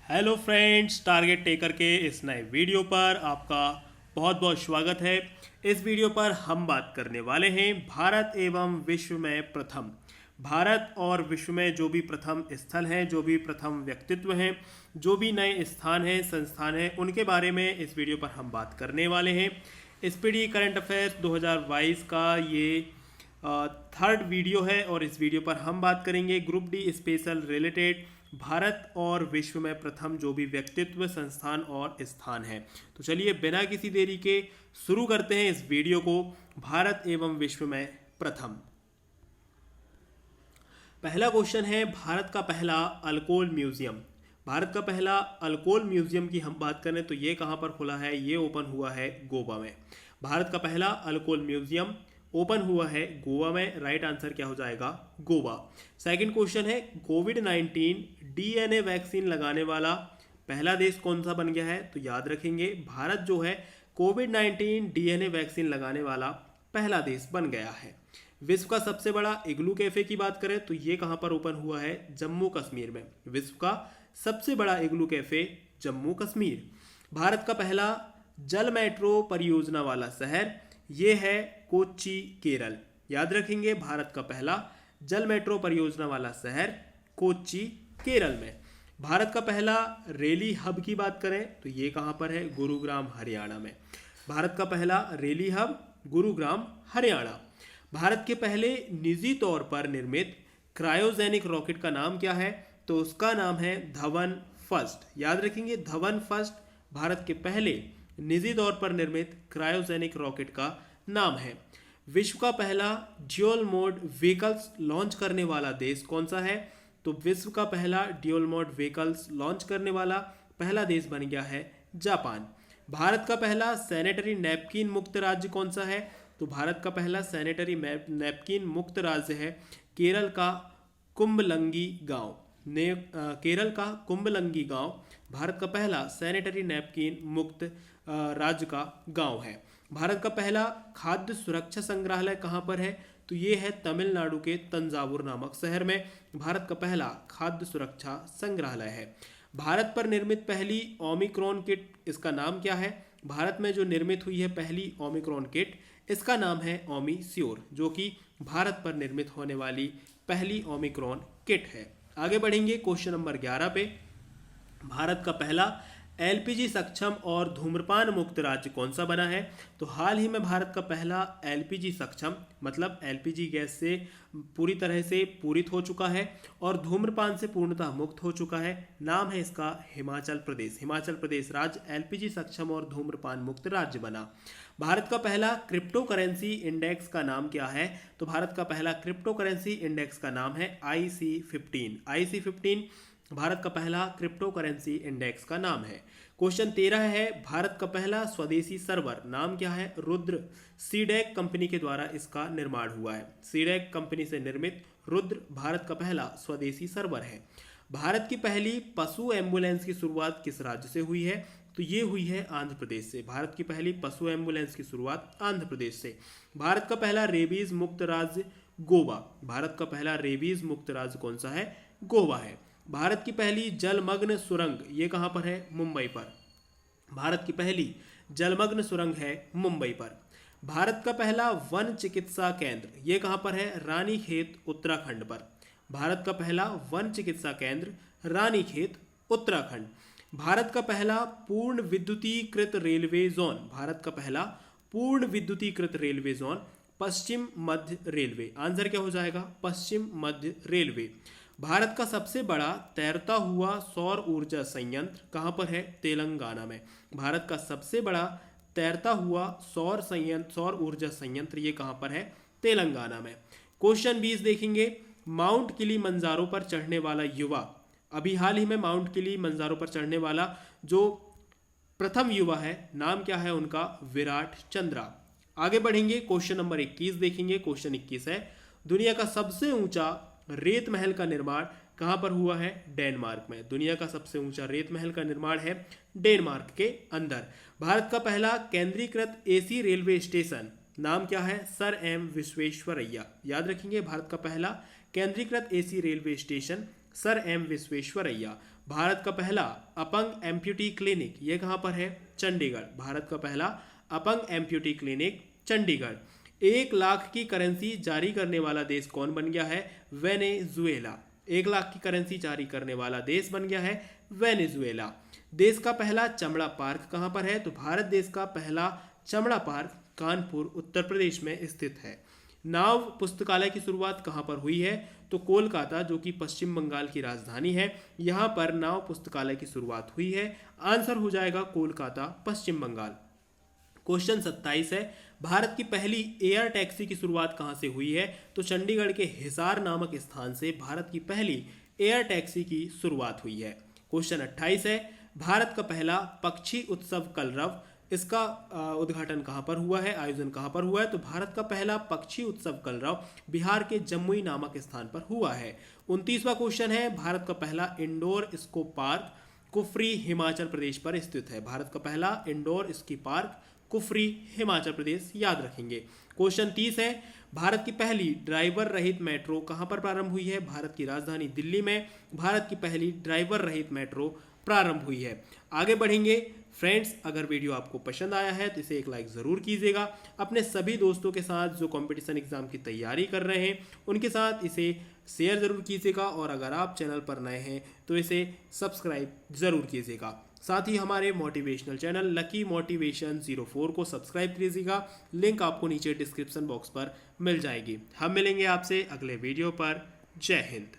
Hello friends, target taker के इस नए वीडियो पर आपका बहुत बहुत स्वागत है। इस वीडियो पर हम बात करने वाले हैं भारत एवं विश्व में प्रथम। भारत और विश्व में जो भी प्रथम स्थल हैं, जो भी प्रथम व्यक्तित्व हैं, जो भी नए स्थान हैं, संस्थान हैं, उनके बारे में इस वीडियो पर हम बात करने वाले हैं। स्पीडी करंट अफेयर्स 2022 का ये थर्ड वीडियो है और इस वीडियो पर हम बात करेंगे group D special related Bharat और विश्व में प्रथम जो भी व्यक्तित्व, संस्थान और स्थान है। तो चलिए बिना किसी देरी के शुरू करते हैं इस वीडियो को। भारत एवं विश्व में प्रथम। पहला क्वेश्चन है, भारत का पहला अल्कोहल म्यूजियम। भारत का पहला अल्कोहल म्यूजियम की हम बात करें तो ये कहाँ पर खुला है? ये ओपन हुआ है गोवा में। भारत का पहला अल्कोहल म्यूजियम ओपन हुआ है गोवा में। राइट आंसर क्या हो जाएगा? गोवा। सेकंड क्वेश्चन है, कोविड-19 डीएनए वैक्सीन लगाने वाला पहला देश कौन सा बन गया है? तो याद रखेंगे भारत जो है कोविड-19 डीएनए वैक्सीन लगाने वाला पहला देश बन गया है। विश्व का सबसे बड़ा इग्लू कैफे की बात करें तो ये कहां पर ओपन हुआ है? जम्मू कश्मीर में। विश्व का सबसे बड़ा इग्लू कैफे जम्मू कश्मीर। भारत का पहला जल मेट्रो परियोजना वाला शहर ये है कोच्चि, केरल। याद रखेंगे भारत का पहला जल मेट्रो परियोजना वाला शहर कोच्चि, केरल में। भारत का पहला रेली हब की बात करें तो ये कहां पर है? गुरुग्राम, हरियाणा में। भारत का पहला रेली हब गुरुग्राम, हरियाणा। भारत के पहले निजी तौर पर निर्मित क्रायोजेनिक रॉकेट का नाम क्या है? तो उसका नाम है धवन फर्स्ट। याद रखेंगे धवन फर्स्ट भारत के पहले निजी तौर पर निर्मित क्रायोजेनिक रॉकेट का नाम है। विश्व का पहला ड्यूल मोड व्हीकल्स लॉन्च करने वाला देश कौन सा है? तो विश्व का पहला ड्यूल मोड व्हीकल्स लॉन्च करने वाला पहला देश बन गया है जापान। भारत का पहला सैनिटरी नैपकिन मुक्त राज्य कौन सा है? तो भारत का पहला सैनिटरी नैपकिन मुक्त राज्य है केरल का कुंभलंगी गांव। केरल का कुंभलंगी गांव भारत का पहला सैनिटरी नैपकिन मुक्त राज्य का गांव है। भारत का पहला खाद्य सुरक्षा संग्रहालय कहां पर है? तो ये है तमिलनाडु के तंजावुर नामक शहर में भारत का पहला खाद्य सुरक्षा संग्रहालय है। भारत पर निर्मित पहली ओमिक्रॉन किट, इसका नाम क्या है? भारत में जो निर्मित हुई है पहली ओमिक्रॉन किट, इसका नाम है ओमिस्योर, जो कि भारत पर निर्मित होने वाली पहली ओमिक्रॉन किट है। आगे बढ़ेंगे क्वेश्चन नंबर 11 पे। भारत का पहला एलपीजी सक्षम और धूम्रपान मुक्त राज्य कौन सा बना है? तो हाल ही में भारत का पहला एलपीजी सक्षम मतलब एलपीजी गैस से पूरी तरह से पूरित हो चुका है और धूम्रपान से पूर्णतः मुक्त हो चुका है। नाम है इसका हिमाचल प्रदेश। हिमाचल प्रदेश राज्य एलपीजी सक्षम और धूम्रपान मुक्त राज्य बना। भारत का पहला क्रिप्टो करेंसी इंडेक्स का नाम क्या है? तो भारत का पहला क्रिप्टो करेंसी इंडेक्स का नाम है IC15। IC15 भारत का पहला क्रिप्टो करेंसी इंडेक्स का नाम है। क्वेश्चन 13 है, भारत का पहला स्वदेशी सर्वर नाम क्या है? रुद्र। सीडेक कंपनी के द्वारा इसका निर्माण हुआ है। सीडेक कंपनी से निर्मित रुद्र भारत का पहला स्वदेशी सर्वर है। भारत की पहली पशु एम्बुलेंस की शुरुआत किस राज्य से हुई है? तो ये हुई है आंध्र प्रदेश से। भारत की पहली पशु एम्बुलेंस की शुरुआत आंध्र प्रदेश से। भारत का पहला रेबीज मुक्त राज्य गोवा। भारत का पहला रेबीज मुक्त राज्य कौन सा है? गोवा है। भारत की पहली जलमग्न सुरंग ये कहां पर है? मुंबई पर। भारत की पहली जलमग्न सुरंग है मुंबई पर। भारत का पहला वन चिकित्सा केंद्र ये कहां पर है? रानीखेत, उत्तराखंड पर। भारत का पहला वन चिकित्सा केंद्र रानीखेत, उत्तराखंड। भारत का पहला पूर्ण विद्युतीकृत रेलवे जोन। भारत का पहला पूर्ण विद्युतीकृत रेलवे जोन पश्चिम मध्य रेलवे। आंसर क्या हो जाएगा? पश्चिम मध्य रेलवे। भारत का सबसे बड़ा तैरता हुआ सौर ऊर्जा संयंत्र कहां पर है? तेलंगाना में। भारत का सबसे बड़ा तैरता हुआ सौर ऊर्जा संयंत्र ये कहां पर है? तेलंगाना में। क्वेश्चन 20 देखेंगे, माउंट किलीमंजारो पर चढ़ने वाला युवा, अभी हाल ही में माउंट किलीमंजारो पर चढ़ने वाला जो प्रथम युवा है, नाम क्या है उनका? विराट चंद्रा। आगे बढ़ेंगे क्वेश्चन नंबर 21 देखेंगे। क्वेश्चन 21 है, दुनिया का सबसे ऊंचा रेत महल का निर्माण कहां पर हुआ है? डेनमार्क में। दुनिया का सबसे ऊंचा रेत महल का निर्माण है डेनमार्क के अंदर। भारत का पहला केंद्रीकृत एसी रेलवे स्टेशन नाम क्या है? Sir M Visvesvaraya. याद रखेंगे भारत का पहला केंद्रीकृत AC railway station sir M Visvesvaraya. Bharat का पहला अपंग एम्प्यूटी क्लिनिक ये कहाँ पर है? चंडीगढ़। भारत का पहला अपंग एम्प्यूटी क्लिनिक चंडीगढ़। 1 लाख की करेंसी जारी करने वाला देश कौन बन गया है? वेनेजुएला। 1 लाख की करेंसी जारी करने वाला देश बन गया है वेनेजुएला। देश का पहला चमड़ा पार्क कहाँ पर है? तो भारत देश का पहला चमड़ा पार्क कानपुर उत्तर प्रदेश में स्थित है। नाव पुस्तकालय की शुरुआत कहाँ पर हुई है? तो कोलकाता, जो कि पश्चिम बंगाल की राजधानी है, यहाँ पर नाव पुस्तकालय की शुरुआत हुई है। आंसर हो जाएगा कोलकाता, पश्चिम बंगाल। क्वेश्चन 27 है, भारत की पहली एयर टैक्सी की शुरुआत कहाँ से हुई है? तो चंडीगढ़ के हिसार नामक स्थान से भारत की पहली एयर टैक्सी की शुरुआत हुई है। क्वेश्चन 28 है, भारत का पहला पक्षी उत्सव कलरव, इसका उद्घाटन कहाँ पर हुआ है, आयोजन कहाँ पर हुआ है? तो भारत का पहला पक्षी उत्सव कलरव बिहार के जमुई नामक स्थान पर हुआ है। 29वां क्वेश्चन है, भारत का पहला indoor ski park Kufri Himachal Pradesh पर स्थित है। भारत का पहला indoor ski park Kufri Himachal Pradesh, याद रखेंगे। क्वेश्चन 30 है, भारत की पहली ड्राइवर रहित मेट्रो कहाँ पर प्रारंभ हुई है? भारत की राजधानी दिल्ली में भारत की पहली ड्राइवर रहित मेट्रो प्रारंभ हुई है। आगे बढ़ेंगे फ्रेंड्स, अगर वीडियो आपको पसंद आया है तो इसे एक लाइक ज़रूर कीजिएगा। अपने सभी दोस्तों के साथ जो कंपटीशन एग्जाम की तैयारी कर रहे हैं उनके साथ इसे शेयर ज़रूर कीजिएगा, और अगर आप चैनल पर नए हैं तो इसे सब्सक्राइब ज़रूर कीजिएगा। साथ ही हमारे मोटिवेशनल चैनल लकी मोटिवेशन 04 को सब्सक्राइब कीजिएगा। लिंक आपको नीचे डिस्क्रिप्शन बॉक्स पर मिल जाएगी। हम मिलेंगे आपसे अगले वीडियो पर। जय हिंद।